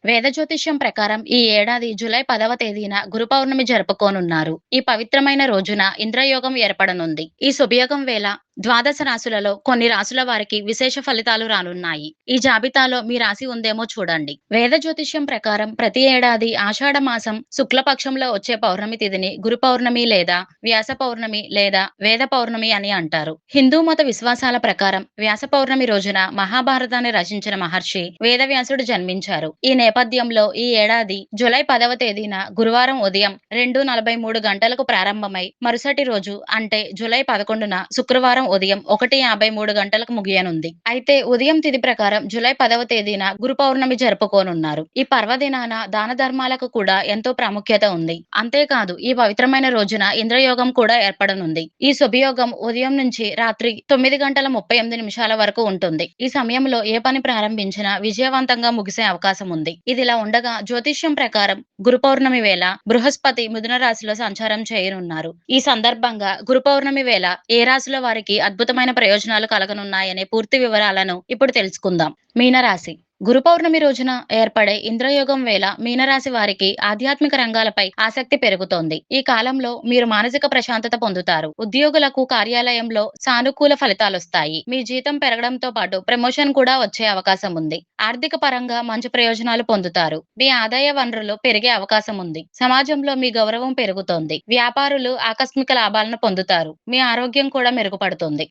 వేద జ్యోతిష్యం ప్రకారం ఈ ఏడాది జూలై 10వ తేదీన గురు పౌర్ణమి జరుపుకోనున్నారు. ఈ పవిత్రమైన రోజున ఇంద్రయోగం ఏర్పడనుంది. ఈ శుభయోగం వేళ ద్వాదశ రాశులలో కొన్ని రాశుల వారికి విశేష ఫలితాలు రానున్నాయి. ఈ జాబితాలో మీ రాశి ఉందేమో చూడండి. వేద జ్యోతిష్యం ప్రకారం ప్రతి ఏడాది ఆషాఢ మాసం శుక్లపక్షంలో వచ్చే పౌర్ణమి తిథిని గురు పౌర్ణమి లేదా వ్యాస పౌర్ణమి లేదా వేద పౌర్ణమి అని అంటారు. హిందూ మత విశ్వాసాల ప్రకారం వ్యాస పౌర్ణమి రోజున మహాభారతాన్ని రచించిన మహర్షి వేదవ్యాసుడు జన్మించారు. ఈ నేపథ్యంలో ఈ ఏడాది జూలై 10వ తేదీన గురువారం ఉదయం 2:43 గంటలకు ప్రారంభమై మరుసటి రోజు అంటే జూలై 11న శుక్రవారం ఉదయం 1:53 గంటలకు ముగియనుంది. అయితే ఉదయం తిథి ప్రకారం జూలై 10వ తేదీన గురు పౌర్ణమి జరుపుకోనున్నారు. ఈ పర్వదినాన దాన ధర్మాలకు కూడా ఎంతో ప్రాముఖ్యత ఉంది. అంతేకాదు ఈ పవిత్రమైన రోజున ఇంద్రయోగం కూడా ఏర్పడనుంది. ఈ శుభయోగం ఉదయం నుంచి రాత్రి 9:38 వరకు ఉంటుంది. ఈ సమయంలో ఏ పని ప్రారంభించినా విజయవంతంగా ముగిసే అవకాశం ఉంది. ఇదిలా ఉండగా జ్యోతిష్యం ప్రకారం గురు పౌర్ణమి వేళ బృహస్పతి మిథున రాశిలో సంచారం చేయనున్నారు. ఈ సందర్భంగా గురు పౌర్ణమి వేళ ఏ రాశుల వారికి అద్భుతమైన ప్రయోజనాలు కలగనున్నాయనే పూర్తి వివరాలను ఇప్పుడు తెలుసుకుందాం. మీనరాశి. గురు పౌర్ణమి రోజున ఏర్పడే ఇంద్రయోగం వేళ మీనరాశి వారికి ఆధ్యాత్మిక రంగాలపై ఆసక్తి పెరుగుతోంది. ఈ కాలంలో మీరు మానసిక ప్రశాంతత పొందుతారు. ఉద్యోగులకు కార్యాలయంలో సానుకూల ఫలితాలొస్తాయి. మీ జీతం పెరగడంతో పాటు ప్రమోషన్ కూడా వచ్చే అవకాశం ఉంది. ఆర్థిక పరంగా మంచి ప్రయోజనాలు పొందుతారు. మీ ఆదాయ వనరులు పెరిగే అవకాశం ఉంది. సమాజంలో మీ గౌరవం పెరుగుతోంది. వ్యాపారులు ఆకస్మిక లాభాలను పొందుతారు. మీ ఆరోగ్యం కూడా మెరుగుపడుతుంది.